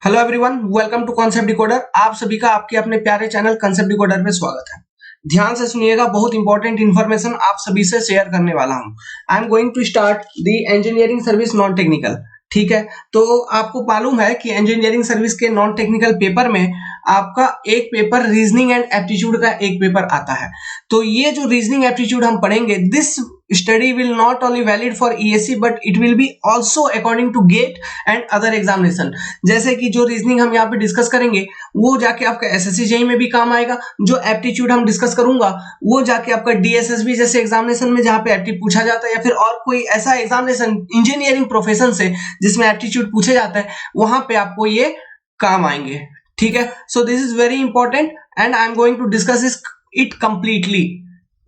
Hello everyone, welcome to concept decoder. आप सभी का आपके अपने प्यारे चैनल कॉन्सेप्ट डिकोडर में स्वागत है। ध्यान से सुनिएगा, बहुत इंपॉर्टेंट इन्फॉर्मेशन आप सभी से शेयर करने वाला हूं। I am going to start the engineering service non technical. ठीक है, तो आपको मालूम है कि इंजीनियरिंग सर्विस के नॉन टेक्निकल पेपर में आपका एक पेपर रीजनिंग एंड एप्टीट्यूड का एक पेपर आता है। तो ये जो रीजनिंग एप्टीट्यूड हम पढ़ेंगे, this study will not only valid for ESC but it will be also according to GATE and other examination। जैसे कि जो रीजनिंग हम यहाँ पे डिस्कस करेंगे वो जाके आपका एसएससी जेईई में भी काम आएगा। जो एप्टीट्यूड हम डिस्कस करूंगा वो जाके आपका डीएसएसबी जैसे एग्जामिनेशन में जहाँ पे एप्टी पूछा जाता है, या फिर और कोई ऐसा एग्जामिनेशन इंजीनियरिंग प्रोफेशन से जिसमें एप्टीट्यूड पूछे जाता है, वहां पे आपको ये काम आएंगे। ठीक है, so this is very important and I am going to discuss it completely.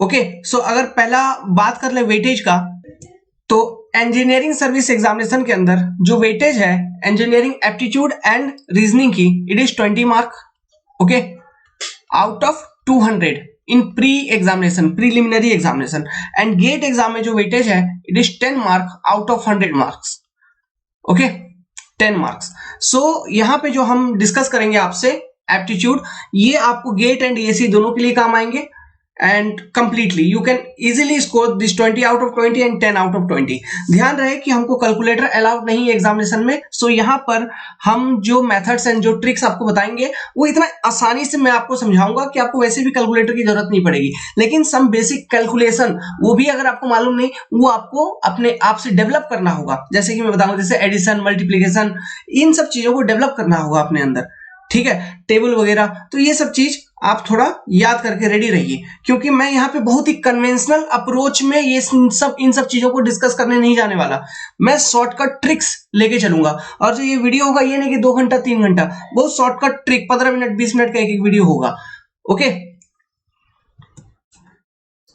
Okay, so अगर पहला बात कर ले वेटेज का, तो इंजीनियरिंग सर्विस एग्जामिनेशन के अंदर जो वेटेज है इंजीनियरिंग एप्टीट्यूड एंड रीजनिंग की, it is 20 mark. Okay, out of 200 in pre examination, preliminary examination. And GATE exam में जो वेटेज है it is 10 mark out of 100 marks. Okay, 10 marks. So यहां पे जो हम डिस्कस करेंगे आपसे एप्टीट्यूड, ये आपको गेट एंड ईएससी दोनों के लिए काम आएंगे। and completely you can easily score this 20 out of 20 and 10 out of 20। ध्यान रहे कि हमको कैलकुलेटर अलाउड नहीं है एग्जामिनेशन में। सो यहाँ पर हम जो मेथड्स एंड जो ट्रिक्स आपको बताएंगे वो इतना आसानी से मैं आपको समझाऊंगा कि आपको वैसे भी कैलकुलेटर की जरूरत नहीं पड़ेगी, लेकिन सम बेसिक कैलकुलेशन वो भी अगर आपको मालूम नहीं, वो आपको अपने आप से डेवलप करना होगा। जैसे कि मैं बताऊंगा, जैसे एडिशन, मल्टीप्लीकेशन, इन सब चीजों को डेवलप करना होगा अपने अंदर। ठीक है, टेबल वगैरह, तो ये सब चीज आप थोड़ा याद करके रेडी रहिए, क्योंकि मैं यहाँ पे बहुत ही कन्वेंशनल अप्रोच में ये इन सब चीजों को डिस्कस करने नहीं जाने वाला। मैं शॉर्टकट ट्रिक्स लेके चलूंगा, और जो ये वीडियो होगा ये नहीं कि 2 घंटा 3 घंटा, बहुत शॉर्टकट ट्रिक 15 मिनट 20 मिनट का एक वीडियो होगा। ओके,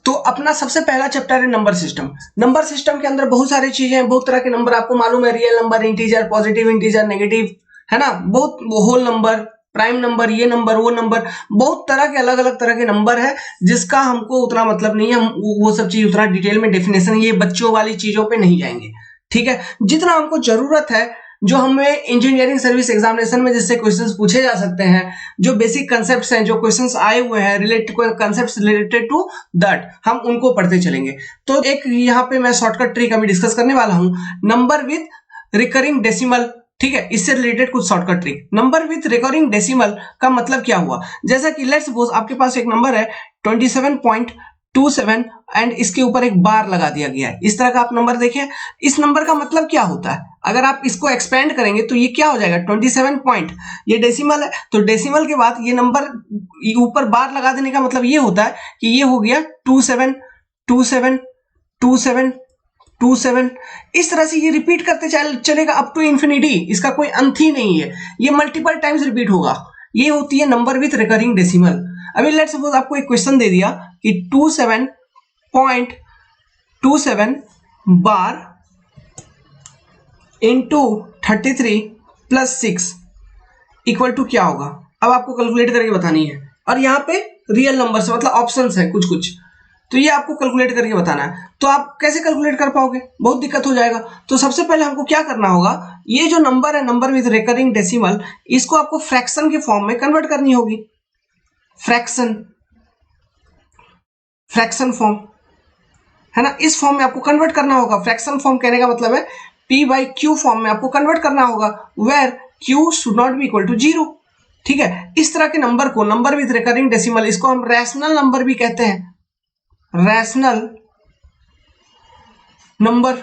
तो अपना सबसे पहला चैप्टर है नंबर सिस्टम। नंबर सिस्टम के अंदर बहुत सारी चीजें हैं, बहुत तरह के नंबर आपको मालूम है, real number, integer, positive integer, negative, है ना, बहुत होल नंबर, प्राइम नंबर, ये नंबर, वो नंबर, बहुत तरह के अलग अलग तरह के नंबर है, जिसका हमको उतना मतलब नहीं है। हम वो सब चीज उतना डिटेल में डेफिनेशन, ये बच्चों वाली चीजों पे नहीं जाएंगे। ठीक है, जितना हमको जरूरत है, जो हमें इंजीनियरिंग सर्विस एग्जामिनेशन में जिससे क्वेश्चंस पूछे जा सकते हैं, जो बेसिक कंसेप्ट्स हैं, जो क्वेश्चंस आए हुए हैं related concepts related to that, हम उनको पढ़ते चलेंगे। तो एक यहाँ पे मैं शॉर्टकट ट्रिक अभी डिस्कस करने वाला हूं, नंबर विद रिकरिंग डेसिमल। ठीक है, इससे रिलेटेड कुछ shortcut trick. Number with recurring decimal का मतलब क्या हुआ? जैसा कि लेट्स सपोज आपके पास एक नंबर है 27.27 एंड इसके ऊपर एक बार लगा दिया गया है। इस तरह का आप नंबर देखें, इस नंबर का मतलब क्या होता है? अगर आप इसको एक्सपेंड करेंगे तो ये क्या हो जाएगा? 27 पॉइंट, ये डेसिमल है, तो डेसिमल के बाद ये नंबर ऊपर बार लगा देने का मतलब ये होता है कि ये हो गया 27 27 27 27। इस तरह से ये रिपीट करते चलेगा अप टू इंफिनिटी, इसका कोई अंत ही नहीं है, ये मल्टीपल टाइम्स रिपीट होगा। ये होती है नंबर विथ रिकरिंग डेसिमल। अभी लेट्स सपोज आपको एक क्वेश्चन दे दिया कि 27.27 bar into 33 plus 6 equal to क्या होगा? अब आपको कैलकुलेट करके बतानी है, और यहाँ पे रियल नंबर से मतलब ऑप्शंस है कुछ कुछ, तो ये आपको कैलकुलेट करके बताना है। तो आप कैसे कैलकुलेट कर पाओगे? बहुत दिक्कत हो जाएगा। तो सबसे पहले हमको क्या करना होगा, ये जो नंबर है, नंबर विद रिकरिंग डेसिमल, इसको आपको फ्रैक्शन के फॉर्म में कन्वर्ट करनी होगी। फ्रैक्शन फॉर्म है ना, इस फॉर्म में आपको कन्वर्ट करना होगा। फ्रैक्शन फॉर्म कहने का मतलब है p/q फॉर्म में आपको कन्वर्ट करना होगा, where q should not be equal to 0। ठीक है, इस तरह के नंबर को, नंबर विद रिकरिंग डेसिमल, इसको हम रैशनल नंबर भी कहते हैं। रैशनल नंबर,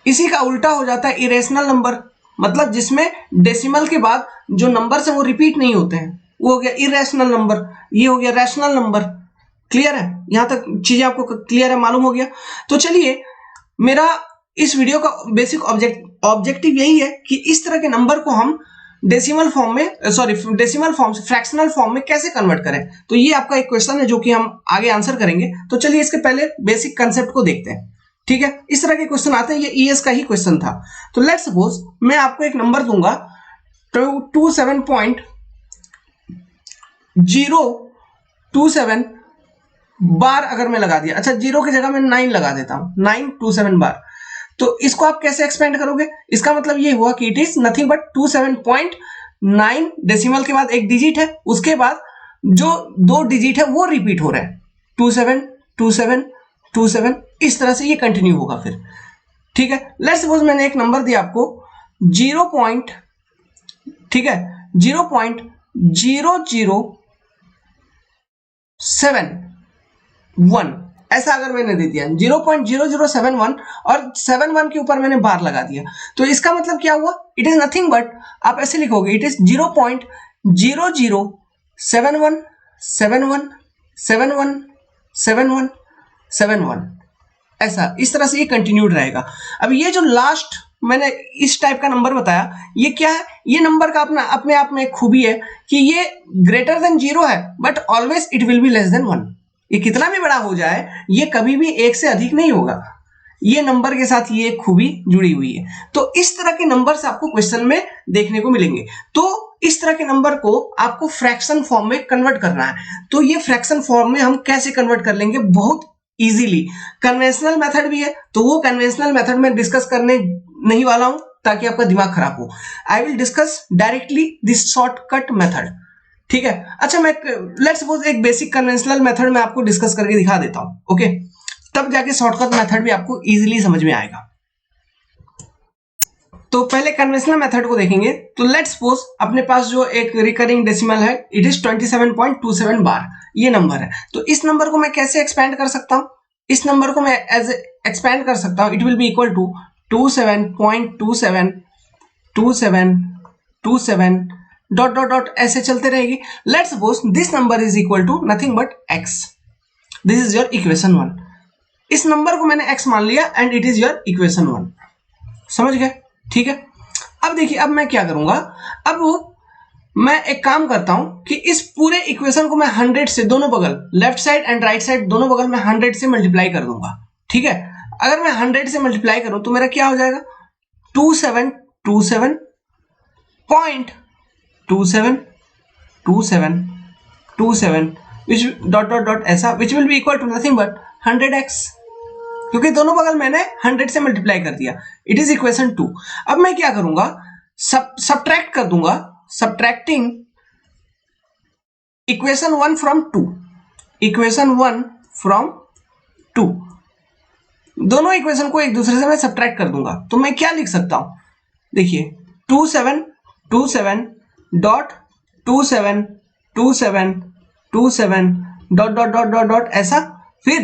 इसी का उल्टा हो जाता है इरेशनल नंबर, मतलब जिसमें डेसिमल के बाद जो नंबर है वो रिपीट नहीं होते हैं, वो हो गया इरेशनल नंबर, ये हो गया रैशनल नंबर। क्लियर है? यहां तक चीजें आपको क्लियर है, मालूम हो गया? तो चलिए, मेरा इस वीडियो का बेसिक ऑब्जेक्टिव यही है कि इस तरह के नंबर को हम डेसिमल फॉर्म में, डेसिमल फॉर्म से फ्रैक्शनल फॉर्म में कैसे कन्वर्ट करें। तो ये आपका एक क्वेश्चन है जो कि हम आगे आंसर करेंगे। तो चलिए इसके पहले बेसिक कंसेप्ट को देखते हैं। ठीक है, इस तरह के क्वेश्चन आते हैं, ये ईएस का ही क्वेश्चन था। तो लेट्स सपोज मैं आपको एक नंबर दूंगा 27.027 बार, अगर मैं लगा दिया, अच्छा 0 की जगह मैं 9 लगा देता हूं, 927 बार, तो इसको आप कैसे एक्सपेंड करोगे? इसका मतलब ये हुआ कि it is nothing but 27.9 decimal के बाद एक डिजिट है, उसके बाद जो 2 डिजिट है वो रिपीट हो रहा है 27 27 27, इस तरह से ये कंटिन्यू होगा फिर। ठीक है, लेट्स सपोज मैंने एक नंबर दिया आपको 0. ठीक है 0.007 ऐसा अगर मैंने दे दिया 0.0071 और 71 के ऊपर मैंने बार लगा दिया, तो इसका मतलब क्या हुआ? इट इज नथिंग बट आप ऐसे लिखोगे इट इज 0.007171717171 ऐसा, इस तरह से ये कंटिन्यूड रहेगा। अब ये जो लास्ट मैंने इस टाइप का नंबर बताया, ये क्या है? ये नंबर का अपने आप में एक खूबी है कि ये ग्रेटर देन 0 है but always it will be less than 1। ये कितना भी बड़ा हो जाए ये कभी भी 1 से अधिक नहीं होगा। ये नंबर के साथ ये खूबी जुड़ी हुई है। तो इस तरह के नंबर्स आपको क्वेश्चन में देखने को मिलेंगे। तो इस तरह के नंबर को आपको फ्रैक्शन फॉर्म में कन्वर्ट करना है। तो ये फ्रैक्शन फॉर्म में हम कैसे कन्वर्ट कर लेंगे? बहुत इजीली। कन्वेंशनल मेथड भी है, तो वो कन्वेंशनल मेथड में डिस्कस करने नहीं वाला हूं ताकि आपका दिमाग खराब हो। I will discuss directly this shortcut method. ठीक है, अच्छा मैं लेट्स सपोज एक बेसिक कन्वेंशनल मेथड में आपको डिस्कस करके दिखा देता हूं। ओके, तब जाके शॉर्टकट मेथड भी आपको इजीली समझ में आएगा। तो पहले कन्वेंशनल मेथड को देखेंगे। तो लेट्स सपोज अपने पास जो एक रिकरिंग डेसिमल है इट इज 27.27 बार, ये नंबर है। तो इस नंबर को मैं कैसे एक्सपेंड कर सकता हूं? इस नंबर को मैं एज एक्सपेंड कर सकता हूं, it will be equal to 27.272727 dot dot dot ऐसे चलते रहेगी। Let's suppose this number is equal to nothing but x। This is your equation 1। इस नंबर को मैंने x मान लिया and it is your equation 1। समझ गए? ठीक है, अब देखिए अब मैं क्या करूंगा। अब मैं एक काम करता हूं कि इस पूरे इक्वेशन को मैं 100 से दोनों बगल, left side and right side दोनों बगल में 100 से मल्टीप्लाई कर दूंगा। ठीक है, अगर मैं 100 से मल्टीप्लाई करूं तो मेरा क्या हो जाएगा? 2727.272727 which डॉट डॉट डॉट ऐसा which will be equal to nothing but 100x, क्योंकि दोनों बगल मैंने 100 से मल्टीप्लाई कर दिया। It is equation 2। अब मैं क्या करूंगा? सब्ट्रैक्ट कर दूंगा, subtracting equation 1 from 2, equation 1 from 2, दोनों इक्वेशन को एक दूसरे से मैं सब्ट्रैक्ट कर दूंगा। तो मैं क्या लिख सकता हूं? देखिए 2727.272727 dot dot dot dot dot ऐसा। फिर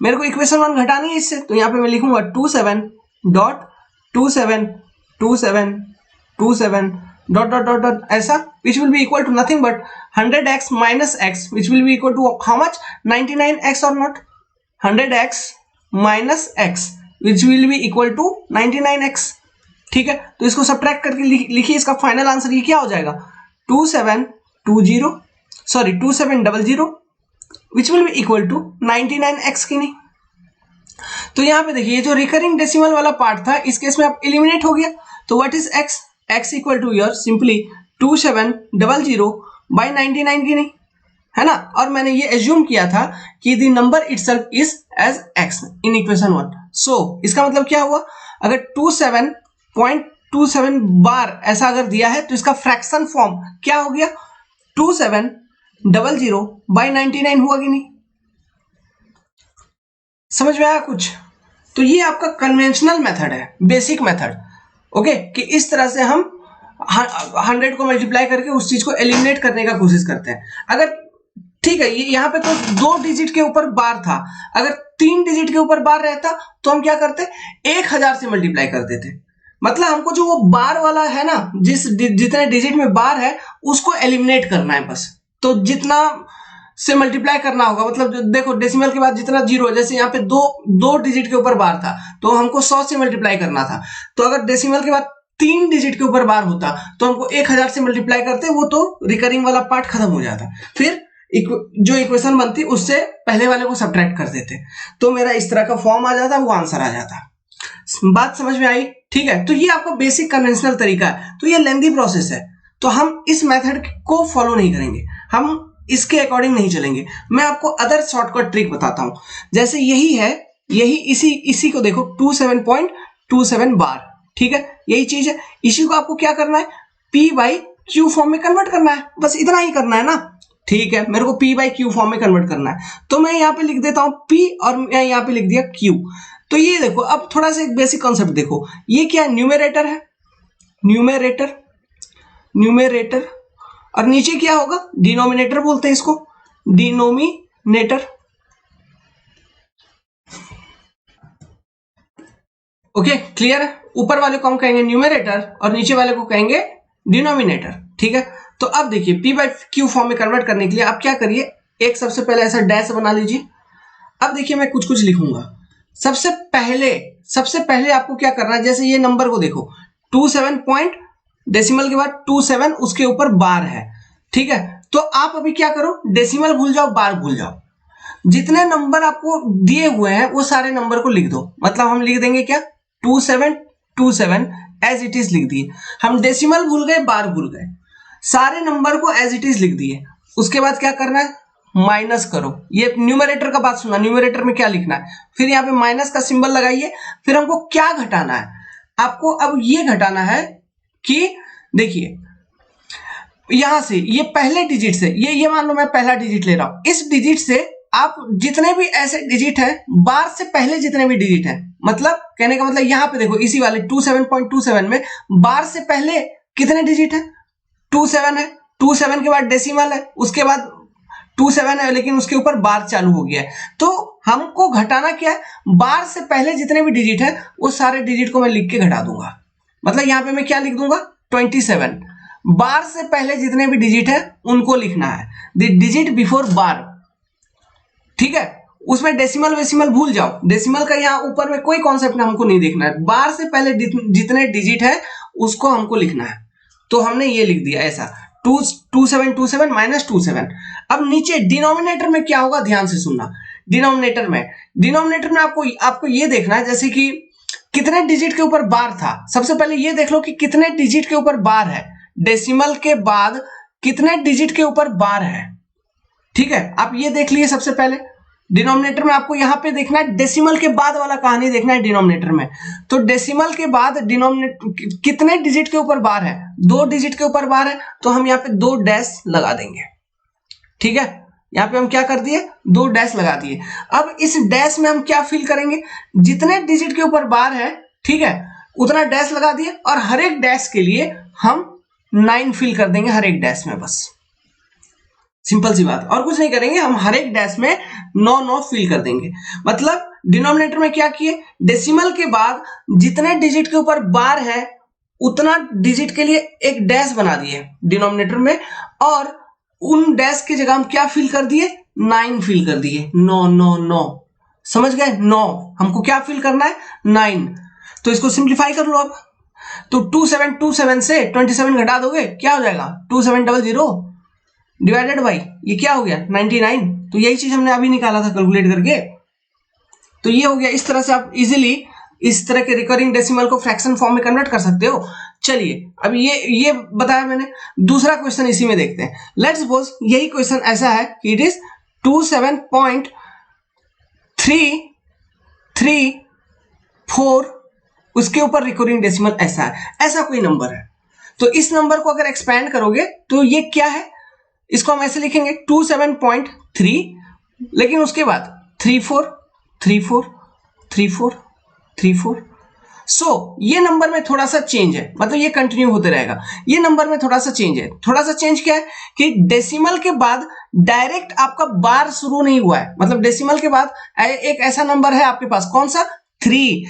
मेरे को इक्वेशन 1 घटानी है इससे, तो यहां पे मैं लिखूंगा 27.272727 डॉट डॉट डॉट डॉट ऐसा, which will be equal to nothing but 100x minus x, which will be equal to how much? 99x और not 100x minus x, which will be equal to 99x। ठीक है, तो इसको subtract करके लिखिए, इसका final answer ये क्या हो जाएगा? 2700 which will be equal to 99x की नहीं। तो यहां पे देखिए जो रिकरिंग डेसिमल वाला पार्ट था इस केस में अब एलिमिनेट हो गया। तो what is x? x equal to your simply 2700/99 की नहीं, है ना। और मैंने ये एज्यूम किया था कि the number itself is as x in equation 1। So इसका मतलब क्या हुआ? अगर 27.27 बार ऐसा अगर दिया है तो इसका फ्रैक्शन फॉर्म क्या हो गया? 2700/99 हुआ कि नहीं? समझ में आया कुछ? तो ये आपका कन्वेंशनल मेथड है, बेसिक मेथड। ओके, कि इस तरह से हम 100 को मल्टीप्लाई करके उस चीज को एलिमिनेट करने का कोशिश करते हैं। अगर ठीक है, ये यहाँ पे तो 2 डिजिट के ऊपर बार था, अगर 3 डिजिट के ऊपर बार रहता तो हम क्या करते? 1000 से मल्टीप्लाई कर देते। मतलब हमको जो वो बार वाला है ना, जितने डिजिट में बार है उसको एलिमिनेट करना है बस। तो जितना से मल्टीप्लाई करना होगा, मतलब देखो डेसिमल के बाद जितना जीरो है, जैसे यहाँ पे दो डिजिट के ऊपर बार था तो हमको 100 से मल्टीप्लाई करना था। तो अगर डेसिमल के बाद 3 डिजिट के ऊपर बार होता तो हमको 1000 से मल्टीप्लाई करते, वो तो रिकरिंग वाला पार्ट खत्म हो जाता। फिर जो इक्वेशन बनती उससे पहले वाले को सब्ट्रैक्ट कर देते, तो मेरा इस तरह का फॉर्म आ जाता, वो आंसर आ जाता। बात समझ में आई? ठीक है, तो ये आपका बेसिक कन्वेंशनल तरीका है। तो ये लेंथी प्रोसेस है, तो हम इस मेथड को फॉलो नहीं करेंगे, हम इसके अकॉर्डिंग नहीं चलेंगे। मैं आपको अदर शॉर्टकट ट्रिक बताता हूं। जैसे यही है, यही इसी को देखो 27 बार। ठीक है, यही चीज है। इसी को आपको क्या करना है, P बाई Q फॉर्म में कन्वर्ट करना है, बस इतना ही करना है ना। ठीक है, मेरे को P बाई Q फॉर्म में कन्वर्ट करना है, तो मैं यहाँ पे लिख देता हूँ P और मैं यहाँ पे लिख दिया Q। तो ये देखो, अब थोड़ा सा एक बेसिक कॉन्सेप्ट देखो, ये क्या है, न्यूमरेटर है, न्यूमरेटर न्यूमरेटर, और नीचे क्या होगा, डिनोमिनेटर बोलते हैं इसको, डिनोमिनेटर। ओके, क्लियर है। ऊपर वाले को हम कहेंगे न्यूमरेटर और नीचे वाले को कहेंगे डिनोमिनेटर। ठीक है, तो अब देखिए P बाई Q फॉर्म में कन्वर्ट करने के लिए आप क्या करिए, एक सबसे पहले ऐसा डैश बना लीजिए। अब देखिए मैं कुछ कुछ लिखूंगा। सबसे पहले आपको क्या करना है, जैसे ये नंबर को देखो 27 पॉइंट डेसिमल के बाद 27 उसके ऊपर बार है। ठीक है, तो आप अभी क्या करो, डेसिमल भूल जाओ, बार भूल जाओ, जितने नंबर आपको दिए हुए हैं वो सारे नंबर को लिख दो। मतलब हम लिख देंगे क्या, 2727 एज इट इज लिख दिए। हम डेसिमल भूल गए, बार भूल गए, सारे नंबर को एज इट इज लिख दिए। उसके बाद क्या करना है, माइनस करो। ये न्यूमरेटर का बात सुना, न्यूमरेटर में क्या लिखना है, फिर यहाँ पे माइनस का सिंबल लगाइए। फिर हमको क्या घटाना है, आपको अब ये घटाना है कि देखिए यहां से ये पहले डिजिट से, ये मान लो मैं पहला डिजिट ले रहा हूं, इस डिजिट से आप जितने भी ऐसे डिजिट है, बार से पहले जितने भी डिजिट है, मतलब कहने का मतलब यहाँ पे देखो इसी वाले 27.27 में बार से पहले कितने डिजिट है, 27 है, 27 के बाद डेसिमल है, उसके बाद 27 है, लेकिन उसके ऊपर बार चालू हो गया है। तो हमको घटाना क्या है, बार से पहले जितने भी डिजिट है वो सारे डिजिट को मैं लिख के घटा दूंगा। मतलब यहाँ पे मैं क्या लिख दूंगा, 27। बार से पहले जितने भी डिजिट है उनको लिखना है, द डिजिट बिफोर बार। ठीक है, उसमें डेसिमल वेसिमल भूल जाओ, डेसिमल का यहाँ ऊपर में कोई कॉन्सेप्ट हमको नहीं देखना है, बार से पहले जितने डिजिट है उसको हमको लिखना है। तो हमने ये लिख दिया ऐसा 2727 माइनस 27। अब नीचे डिनोमिनेटर में क्या होगा, ध्यान से सुनना। डिनोमिनेटर में आपको ये देखना है, जैसे कि कितने डिजिट के ऊपर बार था। सबसे पहले ये देख लो कि कितने डिजिट के ऊपर बार है, डेसिमल के बाद कितने डिजिट के ऊपर बार है। ठीक है, आप ये देख लिए सबसे पहले। डिनोमिनेटर में आपको यहां पे देखना है, डेसिमल के बाद वाला कहानी देखना है डिनोमिनेटर में। तो डेसिमल के बाद डिनोमिनेटर कितने डिजिट के ऊपर बार है, 2 डिजिट के ऊपर बार है, तो हम यहाँ पे 2 डैश लगा देंगे। ठीक है, यहाँ पे हम क्या कर दिए, 2 डैश लगा दिए। अब इस डैश में हम क्या फिल करेंगे, जितने डिजिट के ऊपर बार है, ठीक है, उतना डैश लगा दिए, और हर एक डैश के लिए हम 9 फिल कर देंगे, हर एक डैश में। बस सिंपल सी बात, और कुछ नहीं करेंगे, हम हर एक डैश में 9 फिल कर देंगे। मतलब डिनोमिनेटर में क्या किए, डेसिमल के बाद जितने डिजिट के ऊपर बार है उतना डिजिट के लिए एक डैश बना दिए डिनोमिनेटर में, और उन डैश की जगह हम क्या फिल कर दिए, 9 फिल कर दिए। 9 समझ गए, 9 हमको क्या फिल करना है, 9। तो इसको सिंप्लीफाई कर लो अब। तो 2727 से 27 घटा दोगे, क्या हो जाएगा, 2700 डिवाइडेड बाई ये क्या हो गया, 99। तो यही चीज हमने अभी निकाला था कैलकुलेट करके। तो ये हो गया। इस तरह से आप इजीली इस तरह के रिकरिंग डेसिमल को फ्रैक्शन फॉर्म में कन्वर्ट कर सकते हो। चलिए, अब ये बताया मैंने। दूसरा क्वेश्चन इसी में देखते हैं। लेट्स सपोज यही क्वेश्चन ऐसा है कि इट इज 27.334, उसके ऊपर रिकरिंग डेसिमल ऐसा है, ऐसा कोई नंबर है। तो इस नंबर को अगर एक्सपैंड करोगे तो ये क्या है, इसको हम ऐसे लिखेंगे 27.3, लेकिन उसके बाद 34 सो ये नंबर में थोड़ा सा चेंज है, मतलब ये कंटिन्यू होते रहेगा। ये नंबर में थोड़ा सा चेंज है। थोड़ा सा चेंज क्या है कि डेसिमल के बाद डायरेक्ट आपका बार शुरू नहीं हुआ है। मतलब डेसिमल के बाद एक ऐसा नंबर है आपके पास, कौन सा, 3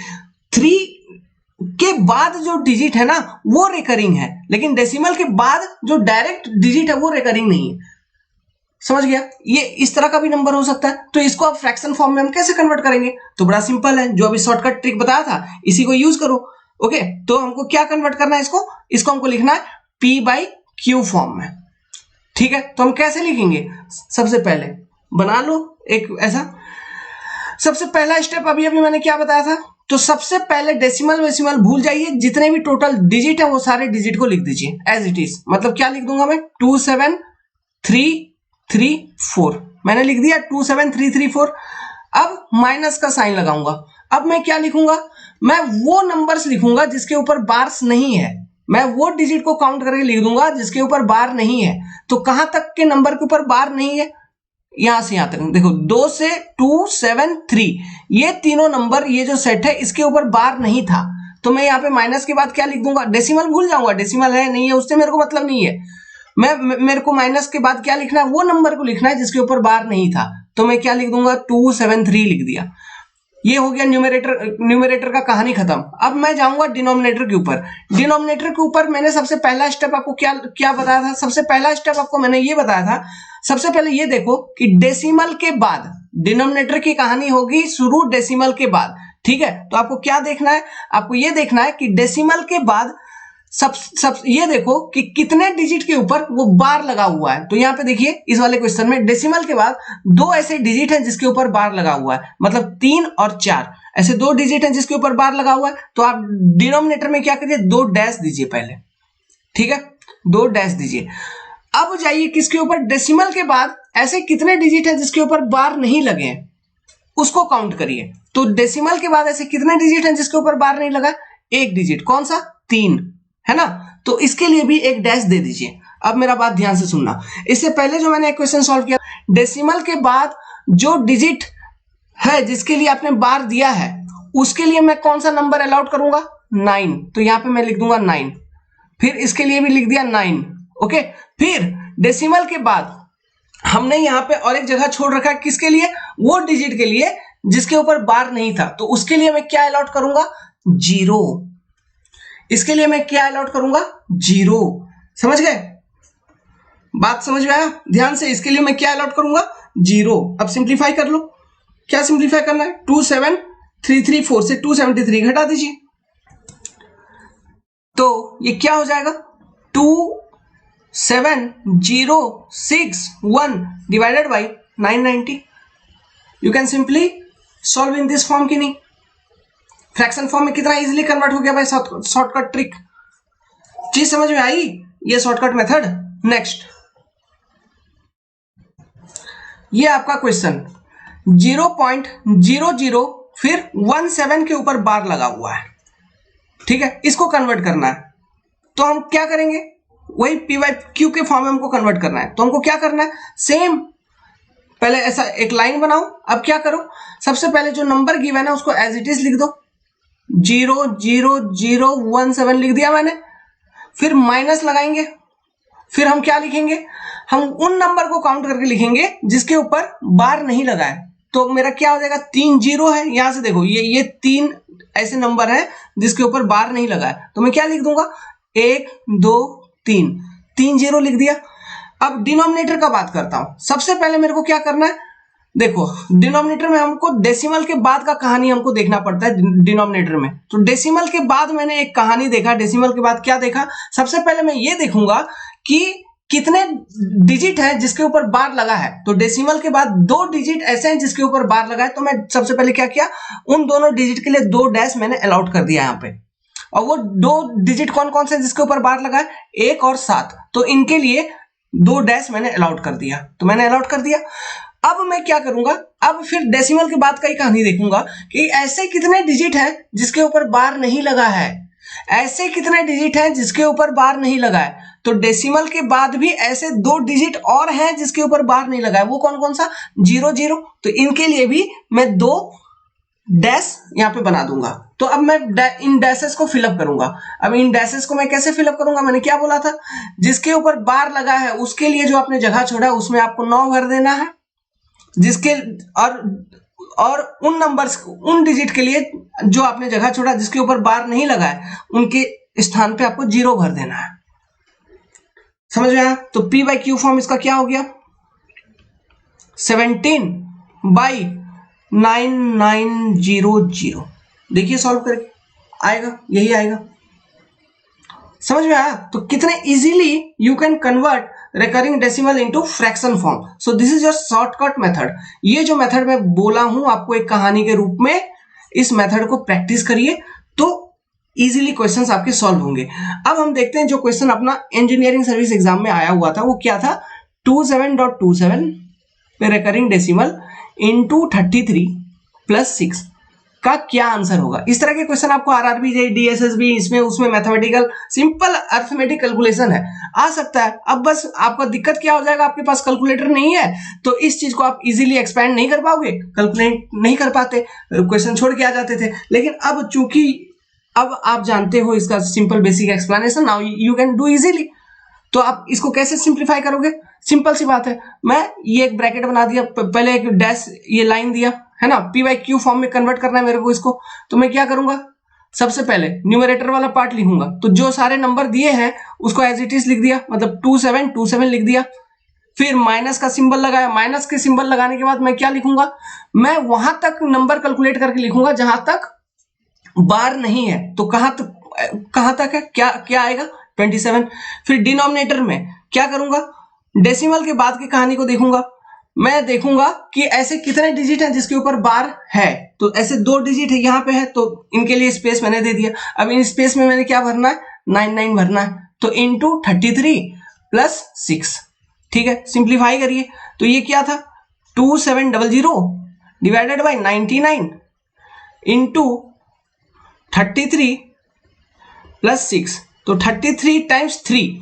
के बाद जो डिजिट है ना वो रिकरिंग है, लेकिन डेसिमल के बाद जो डायरेक्ट डिजिट है वो रिकरिंग नहीं है। समझ गया, ये इस तरह का भी नंबर हो सकता है। तो इसको आप फ्रैक्शन फॉर्म में हम कैसे कन्वर्ट करेंगे, तो बड़ा सिंपल है, जो अभी शॉर्टकट ट्रिक बताया था इसी को यूज करो। ओके, तो हमको क्या कन्वर्ट करना है, इसको हमको लिखना है P बाई Q फॉर्म में। ठीक है, तो हम कैसे लिखेंगे, सबसे पहले बना लो एक ऐसा। सबसे पहला स्टेप अभी मैंने क्या बताया था, तो सबसे पहले डेसिमल वेसिमल भूल जाइए, जितने भी टोटल डिजिट है वो सारे डिजिट को लिख दीजिए एज इट इज। मतलब क्या लिख दूंगा मैं, 27334 मैंने लिख दिया, 27334। अब माइनस का साइन लगाऊंगा। अब मैं क्या लिखूंगा, मैं वो नंबर्स लिखूंगा जिसके ऊपर बार्स नहीं है, मैं वो डिजिट को काउंट करके लिख दूंगा जिसके ऊपर बार नहीं है। तो कहां तक के नंबर के ऊपर बार नहीं है, यहां से यहां तक देखो, 2 से 2 7 3 ये तीनों नंबर, ये जो सेट है इसके ऊपर बार नहीं था, तो मैं यहाँ पे माइनस के बाद क्या लिख दूंगा, डेसिमल भूल जाऊंगा, डेसिमल है नहीं है उससे मेरे को मतलब नहीं है, मेरे को माइनस के बाद क्या लिखना है, वो नंबर को लिखना है जिसके ऊपर बार नहीं था, तो मैं क्या लिख दूंगा 273 लिख दिया। ये हो गया न्यूमरेटर का कहानी खत्म। अब मैं जाऊंगा डिनोमिनेटर के ऊपर। डिनोमिनेटर के ऊपर मैंने सबसे पहला स्टेप आपको क्या बताया था, सबसे पहला स्टेप आपको मैंने ये बताया था, सबसे पहले ये देखो कि डेसिमल के बाद डिनोमिनेटर की कहानी होगी शुरू डेसिमल के बाद, ठीक है। तो आपको क्या देखना है, आपको ये देखना है कि डेसिमल के बाद सब ये देखो कि कितने डिजिट के ऊपर वो बार लगा हुआ है। तो यहाँ पे देखिए इस वाले क्वेश्चन में डेसिमल के बाद 2 ऐसे डिजिट हैं जिसके ऊपर बार लगा हुआ है, मतलब 3 और 4 ऐसे 2 डिजिट हैं जिसके ऊपर बार लगा हुआ है। तो आप डिनोमिनेटर में क्या करिए, 2 डैश दीजिए पहले, ठीक है, 2 डैश दीजिए। अब जाइए किसके ऊपर, डेसिमल के बाद ऐसे कितने डिजिट हैं जिसके ऊपर बार नहीं लगे हैं, उसको काउंट करिए। तो डेसिमल के बाद ऐसे कितने डिजिट हैं जिसके ऊपर बार नहीं लगा, एक डिजिट, कौन सा, 3, है ना। तो इसके लिए भी एक डैश दे दीजिए। अब मेरा बात ध्यान से सुनना, इससे पहले जो मैंने एक क्वेश्चन सॉल्व किया, डेसिमल के बाद जो डिजिट है जिसके लिए आपने बार दिया है उसके लिए मैं कौन सा नंबर अलाउड करूंगा, 9, तो यहां पे मैं लिख दूंगा 9, फिर इसके लिए भी लिख दिया 9, ओके। फिर डेसिमल के बाद हमने यहाँ पे और एक जगह छोड़ रखा है, किसके लिए, वो डिजिट के लिए जिसके ऊपर बार नहीं था, तो उसके लिए मैं क्या अलॉट करूंगा, 0, इसके लिए मैं क्या अलॉट करूंगा, 0, समझ गए, बात समझ में आया, ध्यान से, इसके लिए मैं क्या अलॉट करूंगा, 0। अब सिंप्लीफाई कर लो, क्या सिंप्लीफाई करना है, 27334 से 273 घटा दीजिए, तो ये क्या हो जाएगा, 27061 divided by 990। You can simply solve in this form की नहीं, फ्रैक्शन फॉर्म में कितना इजीली कन्वर्ट हो गया भाई, शॉर्टकट ट्रिक, चीज समझ में आई, ये शॉर्टकट मेथड। नेक्स्ट, ये आपका क्वेश्चन 0.00 फिर 17 के ऊपर बार लगा हुआ है, ठीक है, इसको कन्वर्ट करना है। तो हम क्या करेंगे, वही पी बाई क्यू के फॉर्म में हमको कन्वर्ट करना है। तो हमको क्या करना है, सेम पहले ऐसा एक लाइन बनाओ। अब क्या करो, सबसे पहले जो नंबर गिवन है उसको एज इट इज लिख दो, 00017 लिख दिया मैंने, फिर माइनस लगाएंगे, फिर हम क्या लिखेंगे, हम उन नंबर को काउंट करके लिखेंगे जिसके ऊपर बार नहीं लगा है। तो मेरा क्या हो जाएगा, 3 0 है, यहां से देखो ये 3 ऐसे नंबर है जिसके ऊपर बार नहीं लगा है, तो मैं क्या लिख दूंगा, 1 2 3, 3 0 लिख दिया। अब डिनोमिनेटर का बात करता हूं, सबसे पहले मेरे को क्या करना है, देखो डिनोमिनेटर में हमको डेसिमल के बाद का कहानी हमको देखना पड़ता है डिनोमिनेटर में। तो डेसिमल के बाद मैंने एक कहानी देखा, डेसिमल के बाद क्या देखा, सबसे पहले मैं ये देखूंगा कि कितने डिजिट है जिसके ऊपर बार लगा है। तो डेसिमल के बाद 2 डिजिट ऐसे हैं जिसके ऊपर बार लगा है, तो मैं सबसे पहले क्या किया, उन दोनों डिजिट के लिए 2 डैश मैंने अलॉट कर दिया यहाँ पे। और वो 2 डिजिट कौन कौन से जिसके ऊपर बार लगा है, 1 और 7, तो इनके लिए 2 डैश मैंने अलॉट कर दिया, तो मैंने अलॉट कर दिया। अब मैं क्या करूंगा, अब फिर डेसिमल के बाद का ही कहानी देखूंगा कि ऐसे कितने डिजिट हैं जिसके ऊपर बार नहीं लगा है, ऐसे कितने डिजिट हैं जिसके ऊपर बार नहीं लगा है। तो डेसिमल के बाद भी ऐसे 2 डिजिट और हैं जिसके ऊपर बार नहीं लगा है, वो कौन कौन सा, 0 0, तो इनके लिए भी मैं 2 डैश यहाँ पे बना दूंगा। तो अब मैं इन डैशेस को फिलअप करूंगा। अब इन डैशेस को मैं कैसे फिलअप करूंगा, मैंने क्या बोला था, जिसके ऊपर बार लगा है उसके लिए जो आपने जगह छोड़ा है उसमें आपको 9 भर देना है, जिसके और उन नंबर्स, उन डिजिट के लिए जो आपने जगह छोड़ा जिसके ऊपर बार नहीं लगा है उनके स्थान पे आपको 0 भर देना है, समझ में आया। तो पी बाई क्यू फॉर्म इसका क्या हो गया, 17/9900। देखिए सॉल्व करके आएगा, यही आएगा, समझ में आया। तो कितने easily you can convert recurring decimal into fraction form. So this is your shortcut method. ये जो मेथड मैं बोला हूं आपको एक कहानी के रूप में, इस मेथड को प्रैक्टिस करिए तो इजीली क्वेश्चंस आपके सॉल्व होंगे। अब हम देखते हैं जो क्वेश्चन अपना इंजीनियरिंग सर्विस एग्जाम में आया हुआ था वो क्या था, 27.27 पे रिकरिंग डेसिमल इनटू 33 + 6। का क्या आंसर होगा। इस तरह के क्वेश्चन आपको आरआरबी, डीएसएसबी, इसमें उसमें मैथमेटिकल सिंपल अर्थमेटिक कैलकुलेशन है, आ सकता है। अब बस आपका दिक्कत क्या हो जाएगा, आपके पास कैलकुलेटर नहीं है तो इस चीज को आप इजीली एक्सपेंड नहीं कर पाओगे, कैलकुलेट नहीं कर पाते, क्वेश्चन छोड़ के आ जाते थे। लेकिन अब चूंकि अब आप जानते हो इसका simple basic explanation, now you can do easily. तो आप इसको कैसे सिंप्लीफाई करोगे, सिंपल सी बात है, मैं ये एक ब्रैकेट बना दिया, पहले एक डैश ये लाइन दिया है ना, पी बाई क्यू फॉर्म में कन्वर्ट करना है मेरे को इसको। तो मैं क्या करूंगा, सबसे पहले न्यूमरेटर वाला पार्ट लिखूंगा, तो जो सारे नंबर दिए हैं उसको एज इट इज लिख दिया, मतलब 2727 लिख दिया। फिर माइनस का सिंबल लगाया, माइनस के सिंबल लगाने के बाद मैं क्या लिखूंगा, मैं वहां तक नंबर कैलकुलेट करके लिखूंगा जहां तक बार नहीं है, तो कहां तक है, क्या क्या आएगा 27। फिर डिनोमिनेटर में क्या करूंगा, डेसिमल के बाद की कहानी को देखूंगा, मैं देखूंगा कि ऐसे कितने डिजिट हैं जिसके ऊपर बार है, तो ऐसे 2 डिजिट है यहाँ पे है, तो इनके लिए स्पेस मैंने दे दिया। अब इन स्पेस में मैंने क्या भरना है, 99 भरना है, तो इंटू 33 प्लस 6, ठीक है। सिंप्लीफाई करिए, तो ये क्या था 2700 डिवाइडेड बाई 99 इंटू 33 प्लस 6, तो 33 टाइम्स 3,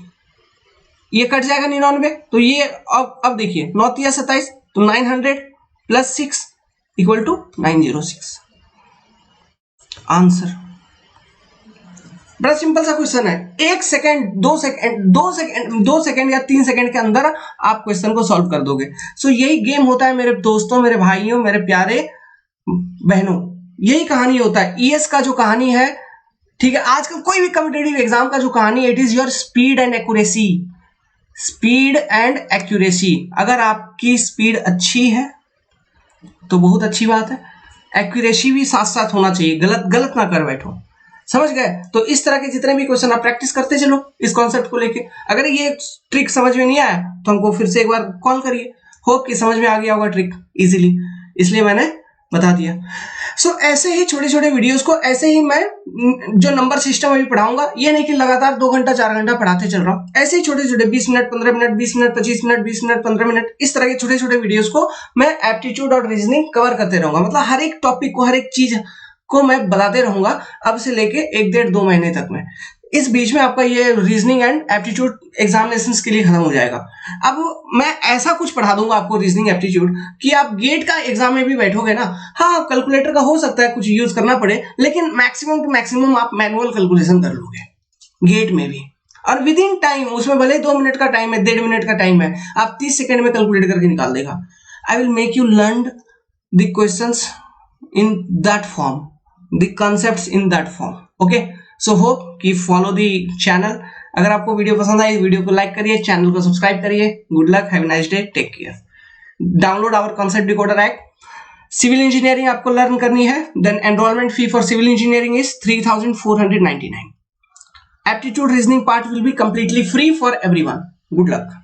ये कट जाएगा 99, तो ये अब देखिए 9 तिया 27, तो 900 प्लस 6 इक्वल टू 906 आंसर। बड़ा सिंपल सा क्वेश्चन है, 1 सेकेंड 2 सेकेंड या 3 सेकेंड के अंदर आप क्वेश्चन को सॉल्व कर दोगे। सो यही गेम होता है मेरे दोस्तों, मेरे भाइयों, मेरे प्यारे बहनों, यही कहानी होता है। ईएस का जो कहानी है, ठीक है, आजकल कोई भी कॉम्पिटिटिव एग्जाम का जो कहानी है, it is your speed and accuracy, speed and accuracy. अगर आपकी स्पीड अच्छी है तो बहुत अच्छी बात है, एक्यूरेसी भी साथ साथ होना चाहिए, गलत ना कर बैठो, समझ गए। तो इस तरह के जितने भी क्वेश्चन आप प्रैक्टिस करते चलो इस कॉन्सेप्ट को लेके। अगर ये ट्रिक समझ में नहीं आया तो हमको फिर से एक बार कॉल करिए, होप कि समझ में आ गया होगा ट्रिक इजीली, इसलिए मैंने बता दिया। सो ऐसे ही छोटे छोटे वीडियोस को ऐसे ही मैं जो नंबर सिस्टम अभी पढ़ाऊंगा, ये नहीं कि लगातार 2 घंटा 4 घंटा पढ़ाते चल रहा हूँ, ऐसे ही छोटे छोटे 20 minute 15 minute 20 minute 25 minute 20 minute 15 minute, इस तरह के छोटे छोटे वीडियोस को मैं एप्टीट्यूड और रीजनिंग कवर करते रहूंगा। मतलब हर एक टॉपिक को, हर एक चीज को मैं बताते रहूंगा अब से लेके 1-1.5-2 महीने तक में। इस बीच में आपका ये रीजनिंग एंड एप्टीट्यूड एग्जामिनेशंस के लिए खत्म हो जाएगा। अब मैं ऐसा कुछ पढ़ा दूंगा आपको रीजनिंग एप्टीट्यूड कि आप गेट का एग्जाम में भी बैठोगे ना, हाँ कैलकुलेटर का हो सकता है कुछ यूज करना पड़े, लेकिन मैक्सिमम टू मैक्सिमम आप मैनुअल कैलकुलेशन कर लोगे गेट में भी, और विद इन टाइम, उसमें भले 2 मिनट का टाइम है, 1.5 मिनट का टाइम है, आप 30 सेकंड में कैलकुलेट करके निकाल देगा। I will make you learn the questions in that form, the concepts in that form, okay? So hope कि follow the channel। अगर आपको वीडियो पसंद आई, वीडियो को लाइक करिए, चैनल को सब्सक्राइब करिए। Good luck, have a nice day, take care. Download our concept decoder app. Civil engineering आपको लर्न करनी है, then enrolment fee for civil engineering is 3499। Aptitude reasoning part will be completely free for everyone। Good luck.